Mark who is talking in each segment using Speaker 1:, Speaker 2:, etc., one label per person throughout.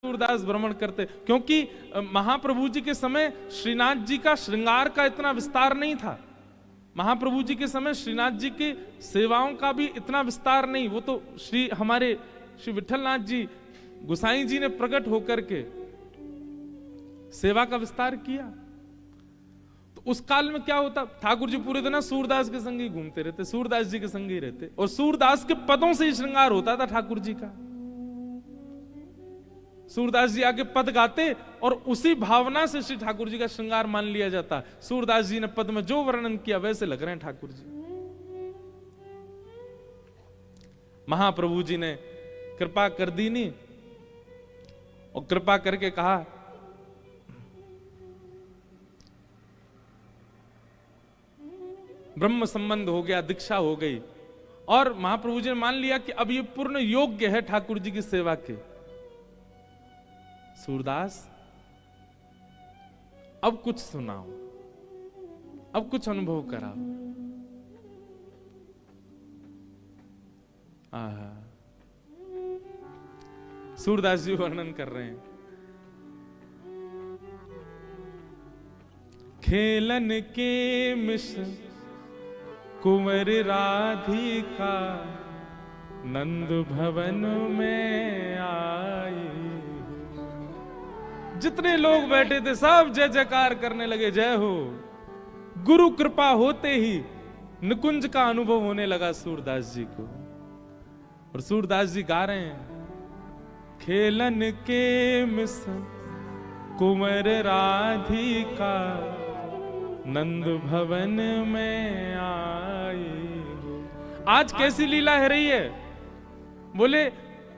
Speaker 1: सूरदास भ्रमण करते, क्योंकि महाप्रभु जी के समय श्रीनाथ जी का श्रृंगार का इतना विस्तार नहीं था। महाप्रभु जी के समय श्रीनाथ जी की सेवाओं का भी इतना विस्तार नहीं। वो तो हमारे श्री विठलनाथ जी गोसाई जी ने प्रकट होकर के सेवा का विस्तार किया। तो उस काल में क्या होता, ठाकुर जी पूरे दिन सूरदास के संग ही घूमते रहते, सूरदास जी के संग ही रहते, और सूरदास के पदों से ही श्रृंगार होता था ठाकुर जी का। सूरदास जी आके पद गाते और उसी भावना से श्री ठाकुर जी का श्रृंगार मान लिया जाता। सूरदास जी ने पद में जो वर्णन किया वैसे लग रहे हैं ठाकुर जी। महाप्रभु जी ने कृपा कर दी नहीं, और कृपा करके कहा ब्रह्म संबंध हो गया, दीक्षा हो गई, और महाप्रभु जी ने मान लिया कि अब ये पूर्ण योग्य है ठाकुर जी की सेवा के। सूरदास अब कुछ सुनाओ, अब कुछ अनुभव कराओ। सूरदास जी वर्णन कर रहे हैं, खेलन के मिश कुंवर राधिका नंद भवन में आई। जितने लोग बैठे थे सब जय जयकार करने लगे, जय हो। गुरु कृपा होते ही निकुंज का अनुभव होने लगा सूरदास जी को, और सूरदास जी गा रहे हैं, खेलन के मिस कुंवर राधिका नंद भवन में आई। आज कैसी लीला है रही है। बोले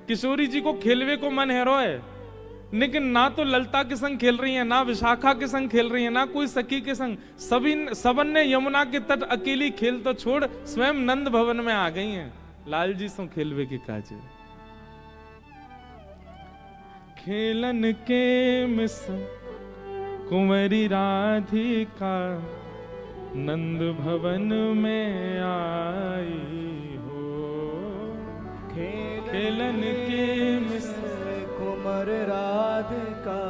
Speaker 1: किशोरी जी को खेलवे को मन है रो है, लेकिन ना तो ललता के संग खेल रही है, ना विशाखा के संग खेल रही है, ना कोई सखी के संग। सबन ने यमुना के तट अकेली खेल तो छोड़ स्वयं नंद भवन में आ गई हैं। लाल जी सो खेलवे के काजे। खेलन के मिस कुंवरी राधिका नंद भवन में आई हो। खेलन के मिस
Speaker 2: कुंवर राधिका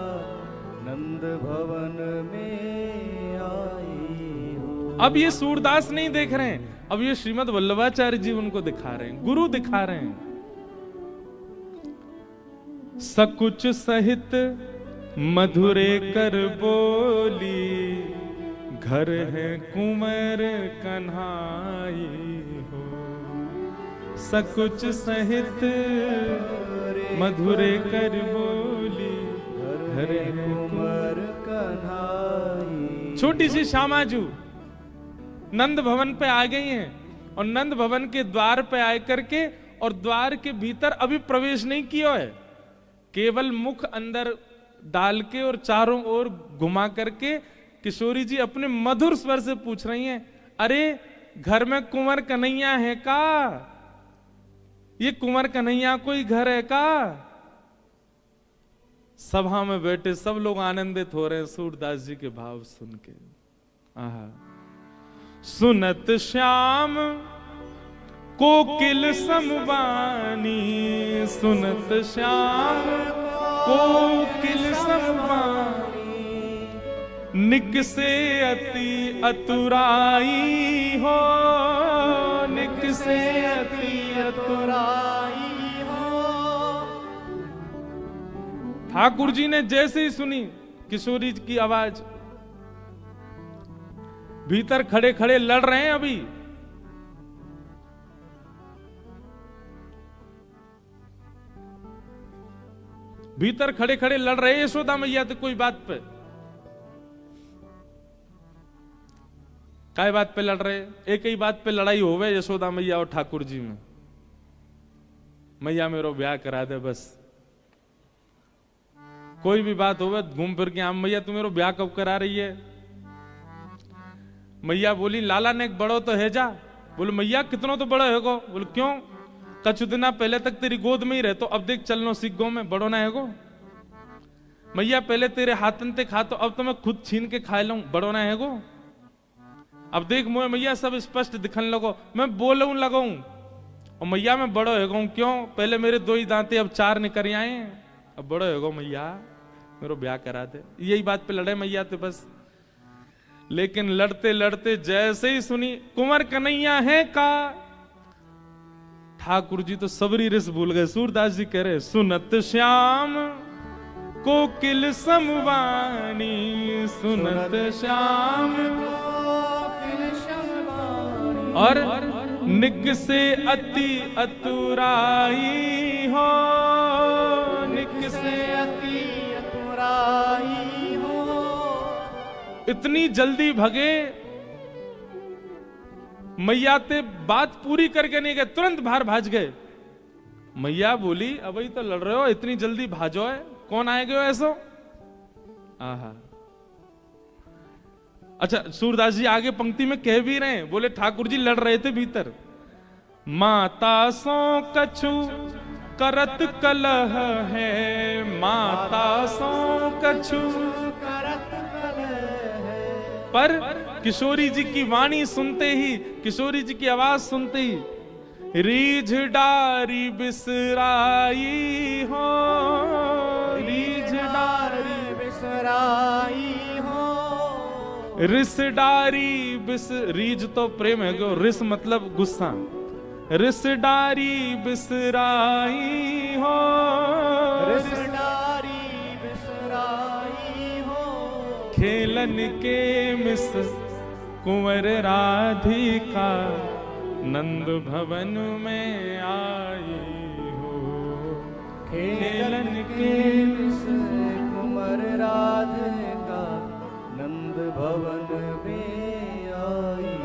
Speaker 2: नंद भवन में आई हो।
Speaker 1: अब ये सूरदास नहीं देख रहे हैं, अब ये श्रीमद् वल्लभाचार्य जी उनको दिखा रहे हैं, गुरु दिखा रहे हैं। सकुच सहित मधुरे कर बोली, घर है कुंवर कन्हाई हो। सकुच सहित मधुरे कर बोली, घर है कुंवर कन्हाई। छोटी सी श्यामाजू नंद भवन पे आ गई हैं, और नंद भवन के द्वार पे आकर के, और द्वार के भीतर अभी प्रवेश नहीं किया है, केवल मुख अंदर डाल के और चारों ओर घुमा करके किशोरी जी अपने मधुर स्वर से पूछ रही हैं, अरे घर में कुंवर कन्हैया है का? ये कुंवर कन्हैया कोई घर है का? सभा में बैठे सब लोग आनंदित हो रहे हैं सूरदास जी के भाव सुन के। सुनत श्याम कोकिल समवानी, सुनत श्याम कोकिल समवानी, निकसे अति अतुराई हो, निकसे अति अतुराई हो। ठाकुर जी ने जैसे ही सुनी किशोरी की आवाज, भीतर खड़े खड़े लड़ रहे हैं अभी। भीतर खड़े खड़े लड़ रहे यशोदा मैया तो कोई बात पे, काय बात पे लड़ रहे? एक ही बात पे लड़ाई होवे यशोदा मैया और ठाकुर जी में, मैया मेरो ब्याह करा दे बस। कोई भी बात होवे घूम फिर के, आम मैया तू मेरो ब्याह कब करा रही है? मैया बोली लाला ने एक बड़ो तो है जा। बोले मैया कितनों तो बड़ो है गो? बोले क्यों? कुछ दिन पहले तक तेरी गोद में ही रहतो, अब देख चलनो सीख गो में, बड़ो ना है गो। मैया पहले तेरे हाथन ते खातो, अब तो मैं खुद छीन के खा लूं, बड़ो ना है गो। अब देख मुझे मैया सब स्पष्ट दिखने लगो, मैं बोलूं लगाऊं, और मैया मैं बड़ो है गो क्यों? पहले मेरे 2 ही दांते अब 4 निकल आए। अब बड़ो होगो मैया मेरे ब्याह करा दे, यही बात पे लड़े मैया थे बस। लेकिन लड़ते लड़ते जैसे ही सुनी कुंवर कन्हैया है का, ठाकुर जी तो सबरी रिस भूल गए। सूरदास जी कह रहे सुनत श्याम कोकिल समवाणी, सुनत श्याम
Speaker 2: कोकिल समवाणी,
Speaker 1: और निक से अति अतुराई हो, निक से
Speaker 2: अति अतुराई हो।
Speaker 1: इतनी जल्दी भगे, मैया ते बात पूरी करके नहीं गए, तुरंत बाहर भाज गए। मैया बोली अब ही तो लड़ रहे हो, इतनी जल्दी भाजो है, कौन आए गए ऐसो? आहा। अच्छा, सूरदास जी आगे पंक्ति में कह भी रहे हैं, बोले ठाकुर जी लड़ रहे थे भीतर। माता सो कछु करत कलह है, माता सो कछु
Speaker 2: करत कलह है।
Speaker 1: पर किशोरी जी की वाणी सुनते ही, किशोरी जी की आवाज सुनते ही, रीझ डारी बिसराई हो, रीझ डारी
Speaker 2: बिसराई हो।
Speaker 1: रिस डारी बिस, रीझ तो प्रेम है गो, रिस मतलब गुस्सा। रिस डारी बिसराई हो,
Speaker 2: रिस डारी बिसराई हो।
Speaker 1: खेलन के मिस कुंवर राधिका, नंद भवन में आई हो।
Speaker 2: खेलन के मिस कुंवर राधिका, नंद भवन में आई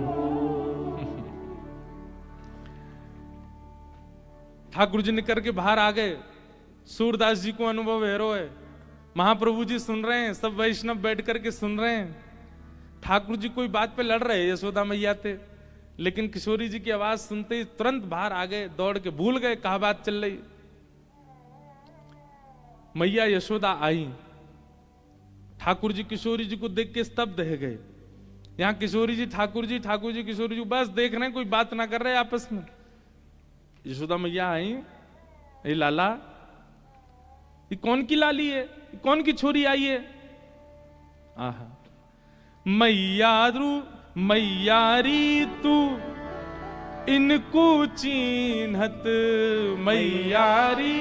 Speaker 2: हो।
Speaker 1: ठाकुर जी निकल के बाहर आ गए। सूरदास जी को अनुभव हेरो है, महाप्रभु जी सुन रहे हैं, सब वैष्णव बैठ करके सुन रहे हैं। ठाकुर जी कोई बात पे लड़ रहे हैं यशोदा मैया थे, लेकिन किशोरी जी की आवाज सुनते ही तुरंत बाहर आ गए, दौड़ के, भूल गए कहा बात चल रही। मैया यशोदा आई, ठाकुर जी किशोरी जी को देख के स्तब्ध रह गए। यहां किशोरी जी ठाकुर जी, ठाकुर जी किशोरी जी बस देख रहे हैं, कोई बात ना कर रहे आपस में। यशोदा मैया आई, ये लाला, ये कौन की लाली है, ये कौन की छोरी आई है? आहा, मैयारी तू इनको चीन्हत, मैयारी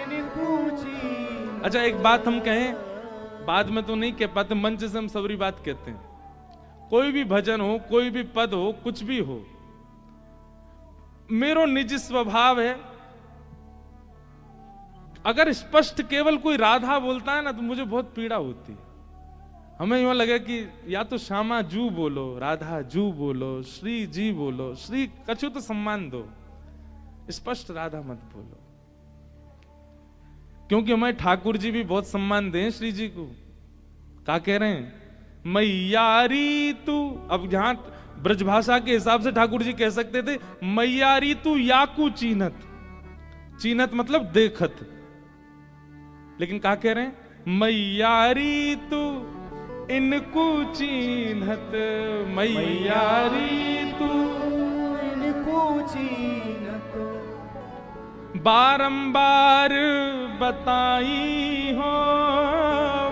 Speaker 2: इनको चीन्हत।
Speaker 1: अच्छा, एक बात हम कहें, बाद में तो नहीं कह पाते, मंच से हम सबरी बात कहते हैं। कोई भी भजन हो, कोई भी पद हो, कुछ भी हो, मेरो निज स्वभाव है, अगर स्पष्ट केवल कोई राधा बोलता है ना तो मुझे बहुत पीड़ा होती है। हमें यूं लगे कि या तो श्यामा जू बोलो, राधा जू बोलो, श्री जी बोलो, श्री कछु तो सम्मान दो, स्पष्ट राधा मत बोलो। क्योंकि हमारे ठाकुर जी भी बहुत सम्मान दें श्री जी को। क्या कह रहे हैं? मैयारी तू, अब जहां ब्रजभाषा के हिसाब से ठाकुर जी कह सकते थे मैयारी तू याकू चीनत, चीनत मतलब देखत, लेकिन क्या कह रहे हैं? मैयारी तू इनको चीनत, मैयारी तू
Speaker 2: इनको चीनत।
Speaker 1: बारंबार बताई हो,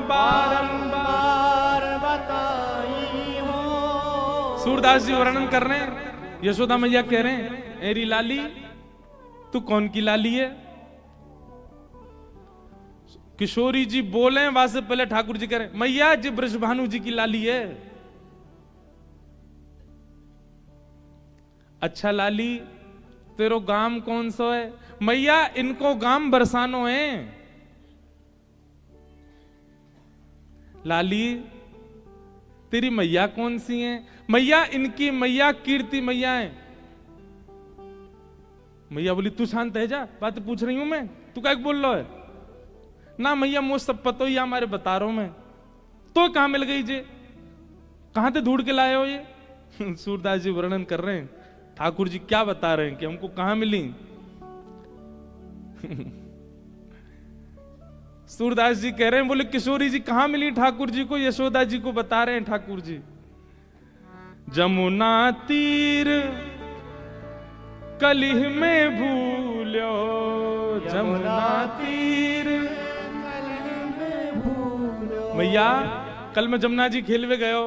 Speaker 1: बारंबार
Speaker 2: बताई हो।
Speaker 1: सूरदास जी वर्णन कर रहे हैं, यशोदा मैया कह रहे हैं, एरी लाली तू कौन की लाली है? किशोरी जी बोले, वहां से पहले ठाकुर जी कह रहे हैं मैया जी ब्रजभानु जी की लाली है। अच्छा लाली, तेरो गाम कौन सा है? मैया इनको गाम बरसानो है। लाली, तेरी मैया कौन सी है? मैया इनकी मैया कीर्ति मैया है। मैया बोली तू शांत है जा, बात पूछ रही हूं मैं, तू क्या बोल रहा है? ना मैया मुझे सब पता ही हमारे बता रहा हूं मैं। तो कहां मिल गई जे, कहां से ढूंढ के लाए हो ये? सूरदास जी वर्णन कर रहे हैं, ठाकुर जी क्या बता रहे हैं कि हमको कहां मिली। सूरदास जी कह रहे हैं, बोले किशोरी जी कहां मिली ठाकुर जी को? यशोदा जी को बता रहे हैं ठाकुर जी। जमुना तीर कलिह में भूलो, जमुना तीर।
Speaker 2: कलह में भूलो।
Speaker 1: मैया कल मैं जमुना जी खेलवे गयो।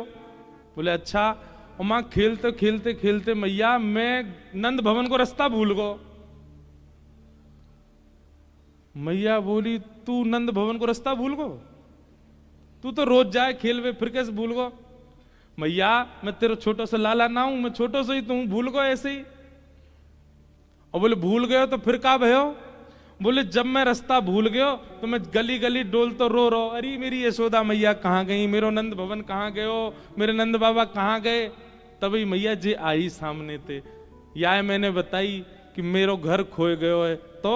Speaker 1: बोले अच्छा। और माँ खेलते खेलते खेलते मैया मैं नंद भवन को रास्ता भूल गो। मैया बोली तू नंद भवन को रास्ता भूल गो? तू तो रोज जाए खेलवे, फिर कैसे भूल गो? मैया मैं तेरा छोटा सा लाला ना हूं, मैं छोटो से ही तू भूल गो ऐसे ही। और बोले भूल गयो तो फिर का भयो? बोले जब मैं रास्ता भूल गयो तो मैं गली गली डोल तो रो रो, अरे मेरी यशोदा मैया कहाँ गई, मेरो नंद भवन कहाँ गयो, मेरे नंद बाबा कहाँ गए। तभी मैया जी आई सामने थे। या मैंने बताई कि मेरो घर खोए गयो है, तो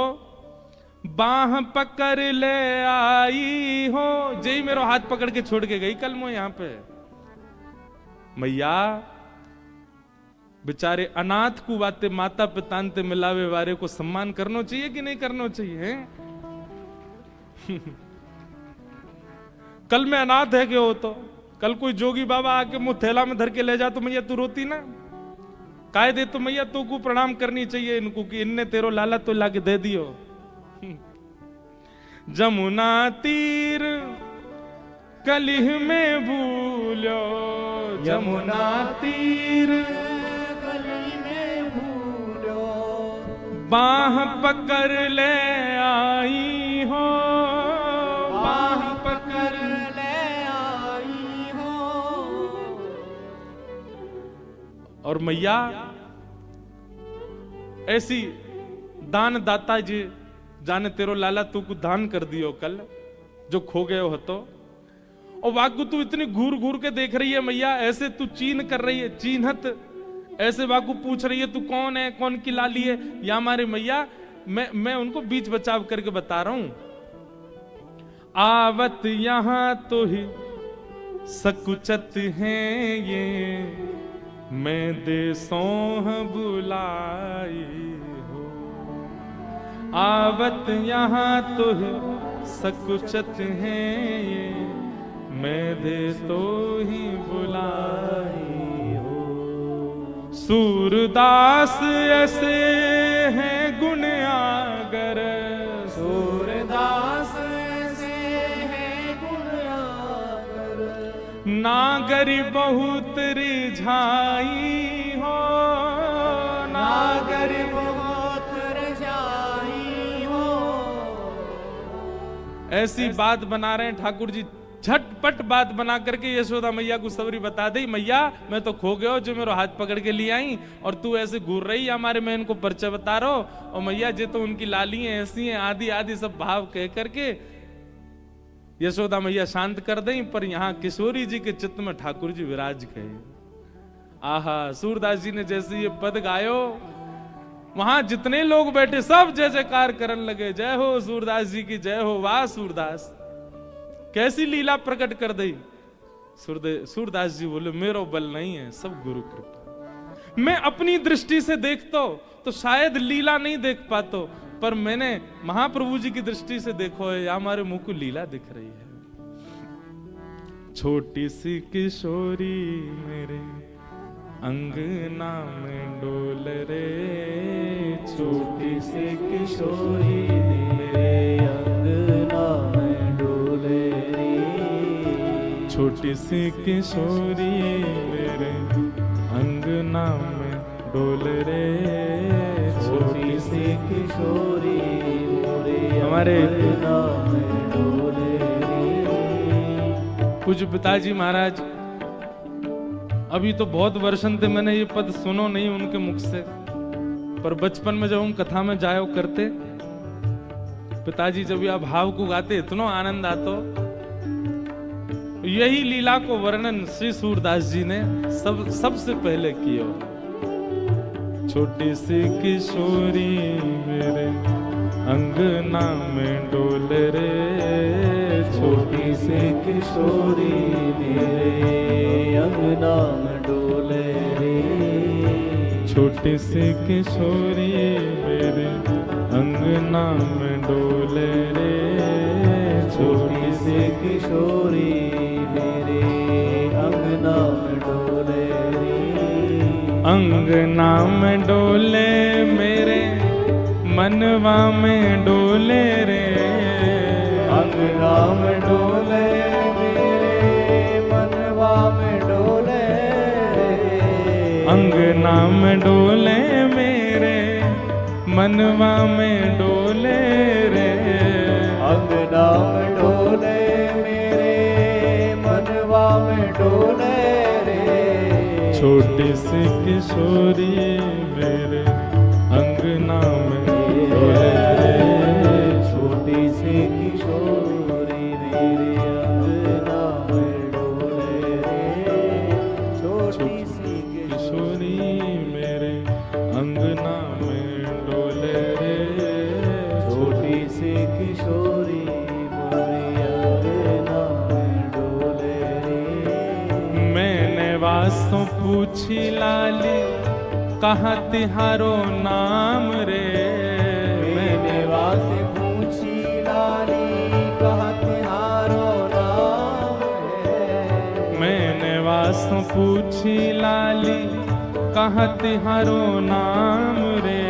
Speaker 1: बाह पकड़ ले आई हो। जय मेरो हाथ पकड़ के छोड़ के गई कल मो यहाँ पे। मैया बेचारे अनाथ को बातें माता पिता ते मिलावे वारे को सम्मान करना चाहिए कि नहीं करना चाहिए? कल मैं अनाथ है क्यों? तो कल कोई जोगी बाबा आके मुंह थैला में धर के ले जा तो मैया तू रोती ना? कायदे तो मैया तू को प्रणाम करनी चाहिए इनको कि इनने तेरो लाला तो लाके दे दियो। जमुना तीर कलिह में भूलो,
Speaker 2: यमुना तीर कली में भूलो।
Speaker 1: बाह पकड़ ले आई हो,
Speaker 2: बाह पकड़ ले आई हो।
Speaker 1: और मैया ऐसी दान दाता जी जाने तेरो लाला तू को दान कर दियो कल जो खो गए हो तो। और वाकु तू इतनी घूर घूर के देख रही है मैया, ऐसे तू चीन कर रही है, चीनहत ऐसे वाकु पूछ रही है तू कौन है, कौन की लाली है। या हमारे मैया मैं उनको बीच बचाव करके बता रहा हूं। आवत यहां तो ही सकुचत हैं ये, मैं देसों बुलाई हो। आवत यहां तो ही सकुचत हैं ये, मैं देश तो ही बुलाई हो। सूरदास ऐसे हैं गुण आगर,
Speaker 2: सूरदास ऐसे हैं गुण आगर।
Speaker 1: नागरी बहुत रिझाई हो,
Speaker 2: नागर बहुत रजाई हो।
Speaker 1: ऐसी बात बना रहे हैं ठाकुर जी, झटपट बात बना करके यशोदा मैया को सबरी बता दी। मैया मैं तो खो गयो जो मेरा हाथ पकड़ के ले आई, और तू ऐसे घूर रही हमारे मैं इनको परिचय बता रहा हूं। और मैया जी तो उनकी लाली है ऐसी हैं, आदि आदि सब भाव कह करके यशोदा मैया शांत कर दें। पर यहाँ किशोरी जी के चित्त में ठाकुर जी विराज गए। आहा, सूरदास जी ने जैसे ये पद गायो, वहां जितने लोग बैठे सब जय जयकार करने लगे, जय हो सूरदास जी की जय हो। वाह सूरदास, कैसी लीला प्रकट कर दी। सूरदास जी बोले मेरो बल नहीं है, सब गुरु कृपा। मैं अपनी दृष्टि से देखता तो शायद लीला नहीं देख पाता, पर मैंने महाप्रभु जी की दृष्टि से देखो है, हमारे मुंह को लीला दिख रही है। छोटी सी किशोरी मेरे अंगना में डोल रे,
Speaker 2: छोटी सी किशोरी मेरे अंगना में डोले रे।
Speaker 1: छोटी सी किशोरी मेरे अंगना में डोल रे।
Speaker 2: छोटी सी किशोरी मेरे
Speaker 1: हमारे
Speaker 2: अंगना में डोले रे।
Speaker 1: पूज्य पिताजी महाराज अभी तो बहुत वर्षन थे मैंने ये पद सुनो नहीं उनके मुख से, पर बचपन में जब हम कथा में जायो करते, पिताजी जब यह भाव को गाते इतना आनंद आतो। यही लीला को वर्णन श्री सूरदास जी ने सबसे पहले किया। छोटी सी किशोरी मेरे अंगना में डोल रे।
Speaker 2: छोटी सी किशोरी मेरे अंगना में डोले रे।
Speaker 1: छोटी सी किशोरी मेरे अंगना में डोले रे।
Speaker 2: छोटी सी किशोरी मेरे अंगना में डोले रे।
Speaker 1: अंगना में डोले मेरे मनवा में डोले रे,
Speaker 2: अंगना में डोले मेरे मनवा में डोले रे,
Speaker 1: अंगना में डोले मेरे मनवा में डोले रे,
Speaker 2: अंगना में डोले मेरे मनवा में डोले रे,
Speaker 1: छोटी सी किशोरी मेरे अंगना में डोले रे,
Speaker 2: छोटी सी किशोरी मेरे अंगना में डोले रे, छोटी सी
Speaker 1: किशोरी मेरे अंगना में डोले रे,
Speaker 2: छोटी सी किशोरी मेरे अंगना में डोले रे।
Speaker 1: मैंने वास्तों पूछी लाली कहाँ तिहारो नाम रे,
Speaker 2: मैंने वासे पूछी लाली कहाँ तिहारो नाम है,
Speaker 1: मैंने वास्तों पूछी लाली कहाँ तिहारो नाम रे,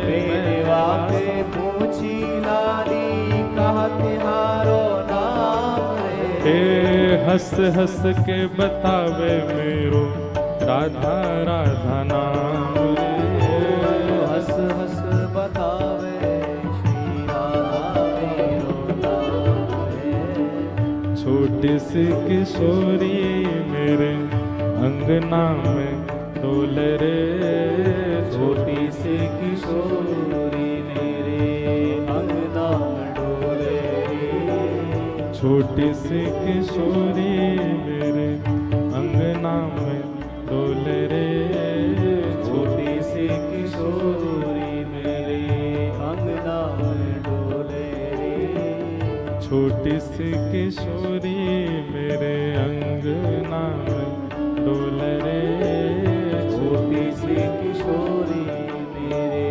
Speaker 2: मैंने वासे पूछी लाली कहाँ तिहारो नाम
Speaker 1: हे
Speaker 2: है,
Speaker 1: हंस हंस के बतावे मेरो राधा राधा नाम रे,
Speaker 2: हंस हंस बतावे श्री राधा मेरो नाम है,
Speaker 1: छोटी सी किशोरी मेरे अंगना में डोले रे,
Speaker 2: छोटी सी किशोरी मेरे अंगना में डोले रे,
Speaker 1: छोटी सी किशोरी मेरे अंगना में डोले रे,
Speaker 2: छोटी सी किशोरी मेरे अंगना में डोले रे,
Speaker 1: छोटी सी किशोरी मेरे अंगना में डोले रे,
Speaker 2: छोटी सी किशोरी मेरे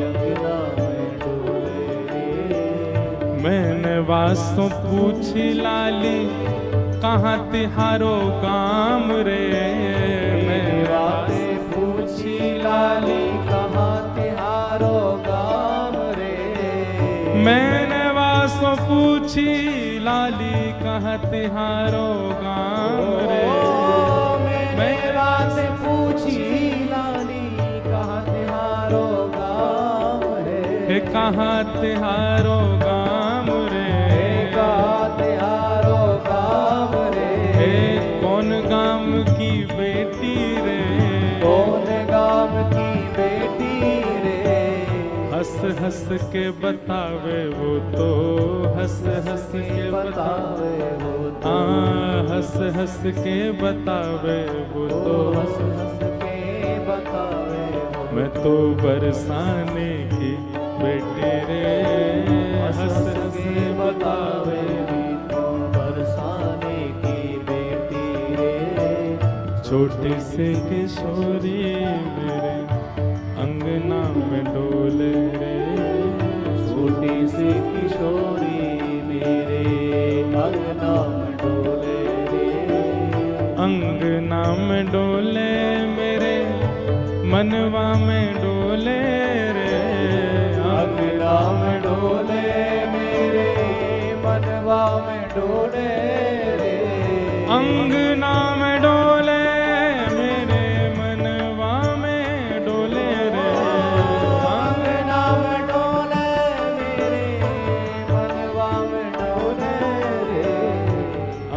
Speaker 2: अंगना में डोले रे।
Speaker 1: मैंने वास्तों पूछी लाली कहाँ तिहारो गाम रे,
Speaker 2: मैंने वासे पूछी लाली कहाँ तिहारो गाम रे,
Speaker 1: मैंने वास्तों पूछी लाली कहाँ तिहारो गाम रे,
Speaker 2: मैंने वासे पूछी लाली कहाँ तिहारो गाम
Speaker 1: हे
Speaker 2: है,
Speaker 1: कहाँ तिहारो गाम रे,
Speaker 2: कहाँ तिहारो गाम रे,
Speaker 1: हे कौन गाम की बेटी रे,
Speaker 2: कौन गाम की बेटी रे,
Speaker 1: हंस हंस के बतावे वो तो, हंस हंस के बतावे
Speaker 2: बतावे वो तो,
Speaker 1: हंस हंस के बतावे वो तो,
Speaker 2: हंस हंस के बतावे वो तो,
Speaker 1: मैं तो बरसाने की बेटी रे,
Speaker 2: हंस हंस के बतावे भी तो बरसाने की बेटी रे,
Speaker 1: छोटी सी किशोरी मेरे अंगना में डोले रे,
Speaker 2: छोटी सी किशोरी मेरे अंगना में डोले रे,
Speaker 1: अंगना में डोले मेरे मनवा में डोले रे,
Speaker 2: अंगना में डोले मेरे मनवा में डोले रे,
Speaker 1: अंगना में डोले मेरे मनवा में डोले रे,
Speaker 2: अंगना में डोले मेरे मनवा में डोले रे,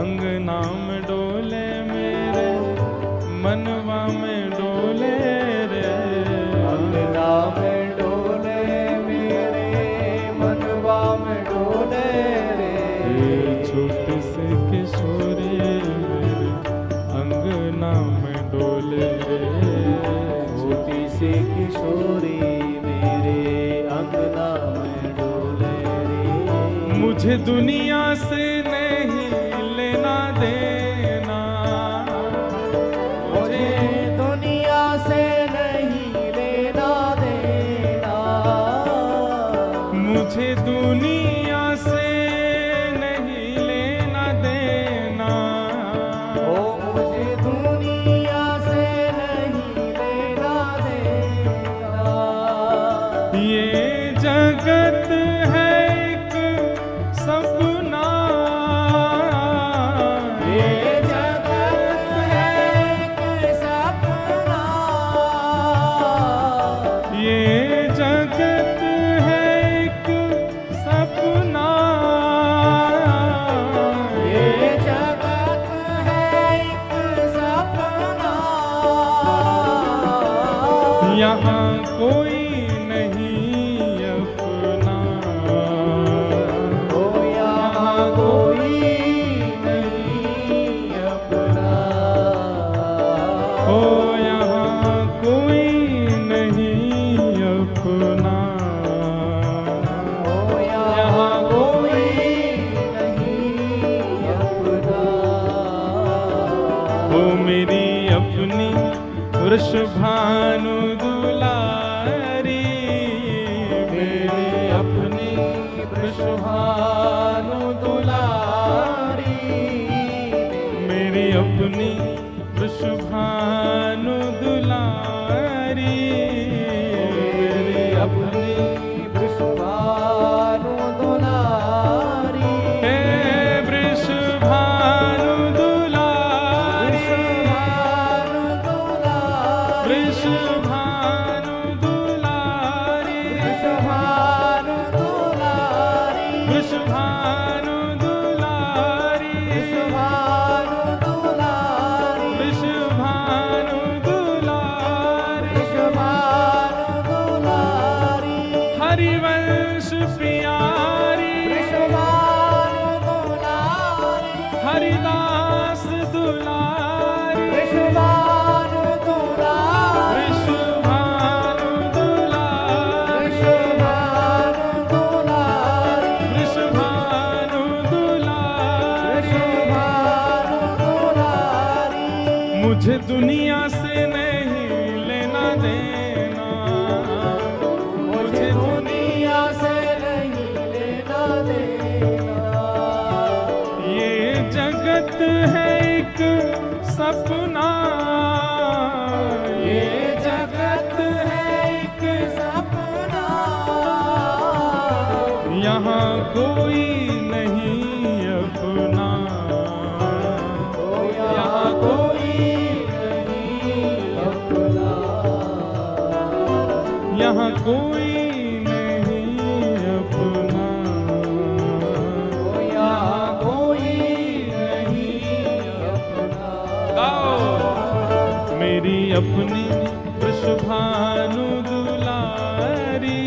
Speaker 1: अंगना में डोले मेरे मनवा में डोले रे,
Speaker 2: अंगना में डोले मेरे मनवा में डोले रे,
Speaker 1: ये छोटी सी किशोरी मेरे अंगना में डोले रे,
Speaker 2: छोटी सी किशोरी मेरे अंगना में डोले रे,
Speaker 1: मुझे दुनिया से नहीं लेना देना,
Speaker 2: मुझे दुनिया से नहीं लेना देना,
Speaker 1: मुझे दुनिया से नहीं लेना देना,
Speaker 2: ओ मुझे दुनिया से नहीं लेना देना,
Speaker 1: ये वृषभानु दुलारी, मेरी अपनी
Speaker 2: वृषभानु दुलारी,
Speaker 1: मेरी अपनी वृषभानु दुलारी,
Speaker 2: मेरी अपनी वृषभानु दुलारी,
Speaker 1: हे वृषभानु दुलारी,
Speaker 2: वृषभानु दुलारी,
Speaker 1: वृषभानु दुलारी,
Speaker 2: वृषभानु दुलारी,
Speaker 1: वृषभानु दुलारी,
Speaker 2: वृषभानु दुलारी,
Speaker 1: वृषभानु दुलारी,
Speaker 2: वृषभानु दुलारी,
Speaker 1: हरिवंश प्यारी,
Speaker 2: वृषभानु दुलारी,
Speaker 1: हरिदास दुलारी,
Speaker 2: वृषभानु दुलारी,
Speaker 1: वृषभानु दुलारी,
Speaker 2: वृषभानु दुलारी,
Speaker 1: वृषभानु दुलारी,
Speaker 2: वृषभानु दुलारी,
Speaker 1: मुझे दुनिया से नहीं लेना देना,
Speaker 2: मुझे दुनिया से नहीं लेना देना,
Speaker 1: ये जगत है एक सपना,
Speaker 2: ये जगत है एक सपना,
Speaker 1: यहाँ कोई नहीं अपना,
Speaker 2: यहाँ कोई नहीं अपना,
Speaker 1: यहाँ कोई नहीं अपना,
Speaker 2: यहाँ कोई नहीं अपना,
Speaker 1: गाओ। मेरी अपनी वृषभानु दुलारी,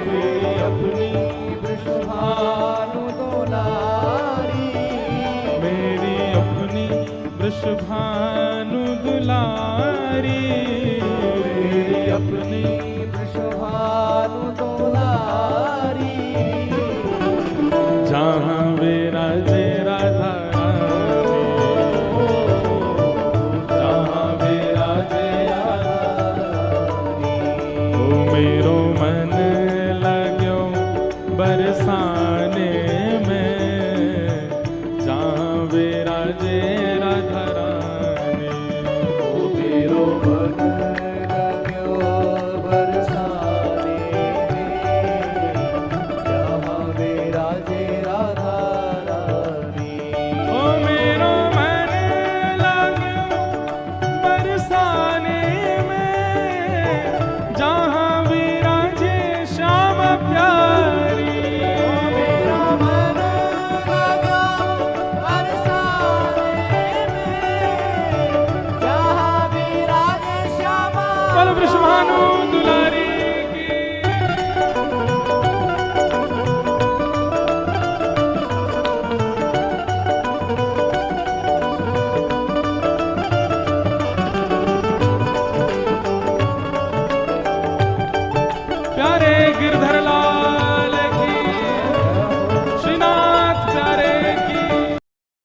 Speaker 2: मेरी अपनी वृषभानु दुलारी,
Speaker 1: मेरी अपनी वृषभानु दुलारी,
Speaker 2: मेरी अपनी वृषभानु दुलारी,
Speaker 1: जहाँ विराजे राधा रानी, जहाँ विराजे ओ मेरो मन लाग्यो बरसाने में, जहाँ विराजे राधा रानी,
Speaker 2: ओ मेरो मन लाग्यो बरसाने में, जहाँ विराजे राधा रानी,
Speaker 1: ओ मेरो मन लाग्यो बरसाने में, जहाँ विराजे श्याम प्यारी,
Speaker 2: मेरा मन लगा बरसाने में, जहाँ विराजे श्यामा
Speaker 1: बोलो वृषभानु दुलारी।